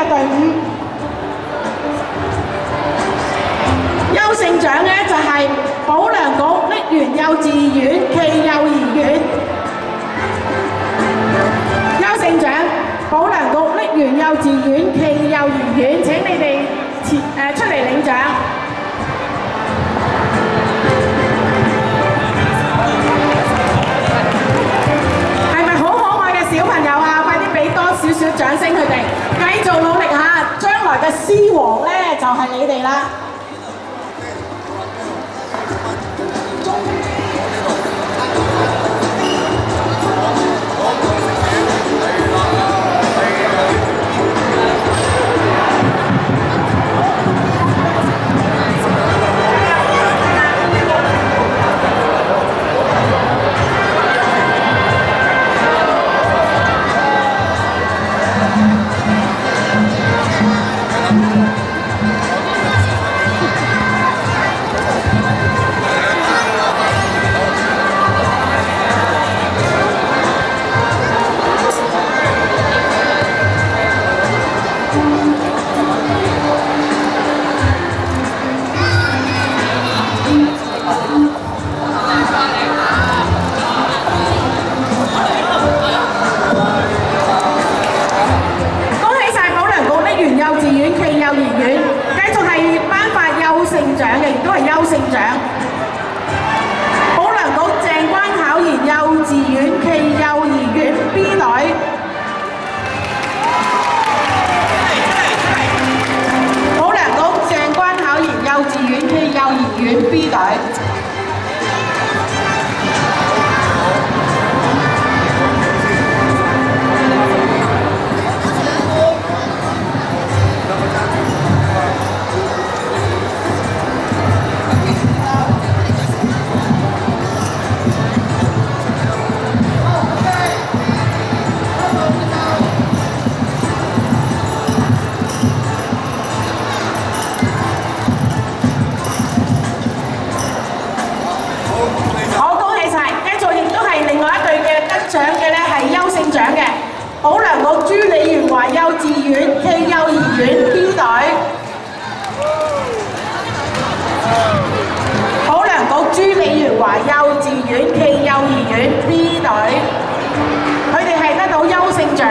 嘅隊伍。優勝獎咧就係保良局瀝源幼稚園暨幼兒園。優勝獎保良局瀝源幼稚園暨幼兒園，請你哋出嚟領獎。係咪好可愛嘅小朋友啊？快啲俾多少少掌聲佢哋，繼續努力下，將來嘅獅王咧就係你哋啦！保良局朱李元華幼稚園暨幼兒園 B 隊，保良局朱李元華幼稚園暨幼兒園 B 隊，佢哋係得到優勝獎。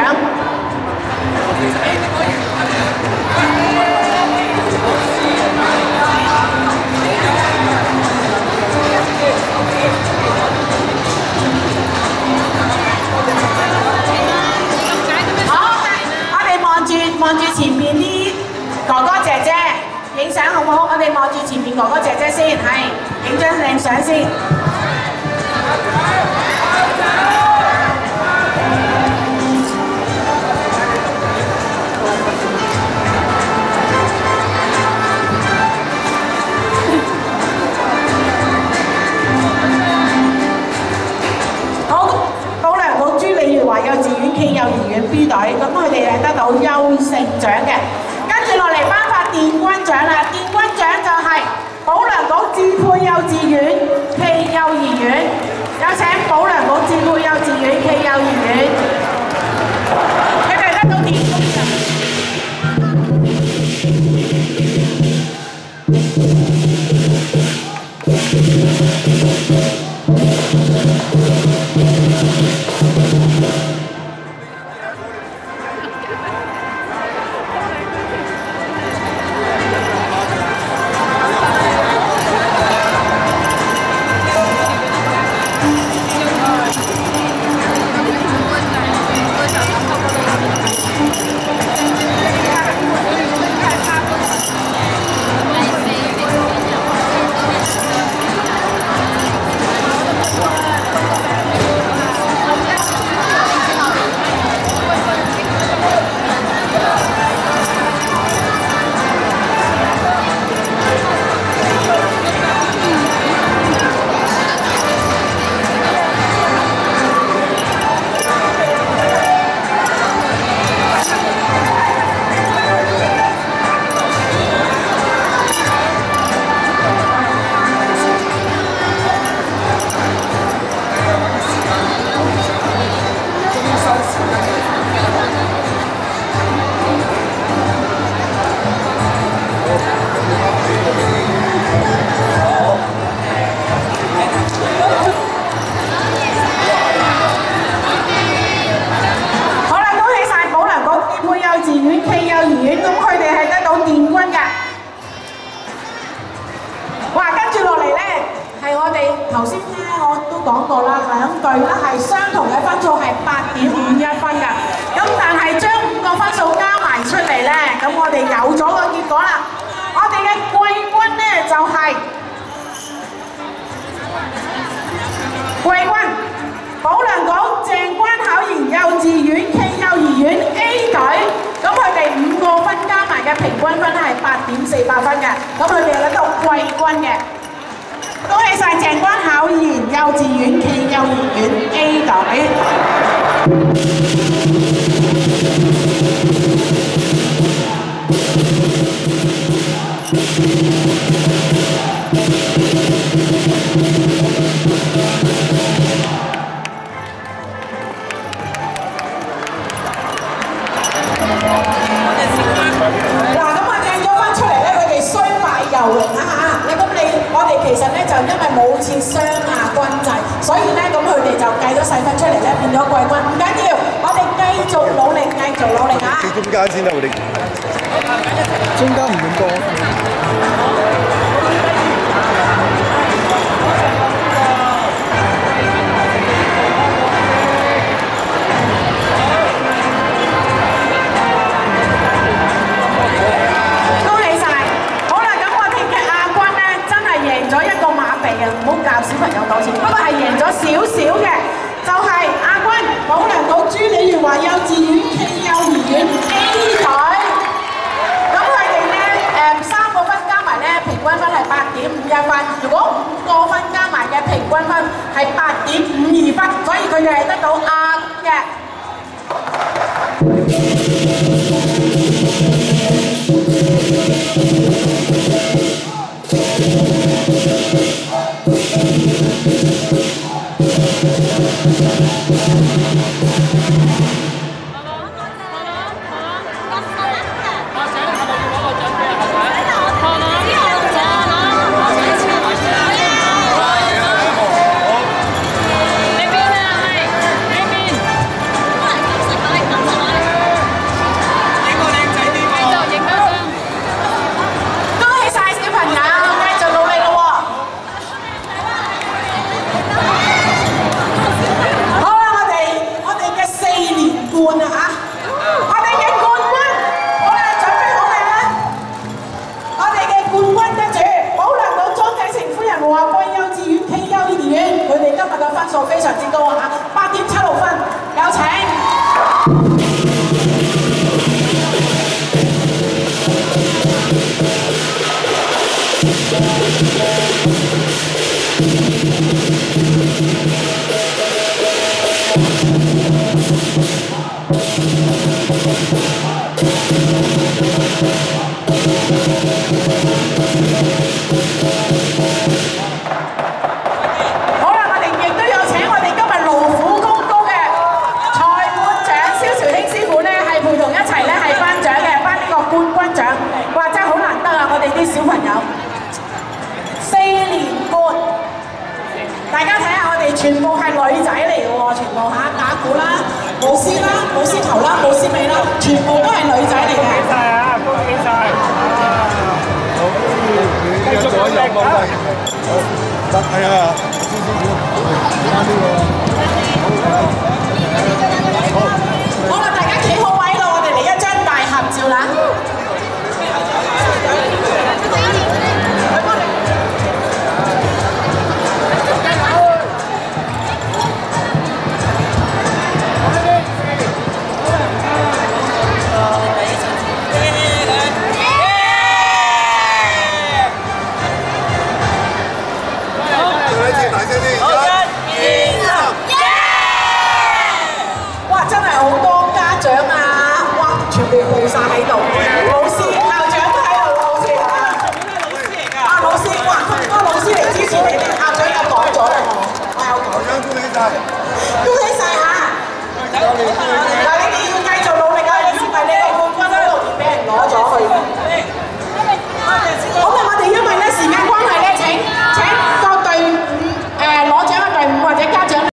望住前面啲哥哥姐姐影相好唔好？我哋望住前面哥哥姐姐先，係影張靚相先。好，保良局朱李元華幼稚園暨幼兒園 B 隊，咁佢哋係得到優勝獎嘅。跟住落嚟頒發殿軍獎啦，殿軍獎就係保良局智配幼稚園暨幼兒園，有請保良局智配幼稚園暨幼兒園，佢哋得到殿軍獎。園暨幼兒園，咁佢哋係得到殿軍㗎。哇！跟住落嚟咧，係我哋頭先咧我都講過啦，兩隊咧係相同嘅分數係8.51分㗎。咁但係將5個分數加埋出嚟咧，咁我哋有咗個結果啦。我哋嘅季軍咧就係季軍保良局鄭關巧賢幼稚園暨幼兒園 A 隊，咁佢哋5個分加埋嘅平均分係8.48分嘅，咁佢哋攞到季軍嘅。恭喜晒鄭關巧賢幼稚園暨幼兒園 A 隊。其實咧就因為冇設雙亞軍制，所以咧咁佢哋就計咗細分出嚟咧變咗季軍。唔緊要，我哋繼續努力，繼續努力嚇。中間先啦，我哋中間唔咁多。唔好教小朋友講錢，不過係贏咗少少嘅，就係亞軍保良局朱李元華幼稚園暨幼兒園 A 隊。咁佢哋咧3個分加埋咧平均分係8.51分，如果5個分加埋嘅平均分係8.52分，所以佢哋係得到亞嘅。分數非常之高啊！8.76分，有請。小朋友4連冠，大家睇下我哋全部係女仔嚟嘅喎，全部嚇打鼓啦、舞獅啦、舞獅頭啦、舞獅尾啦，全部都係女仔嚟嘅。恭喜曬啊！恭喜曬！好，繼續努力啊！好，得係啊，少少少，啱呢個。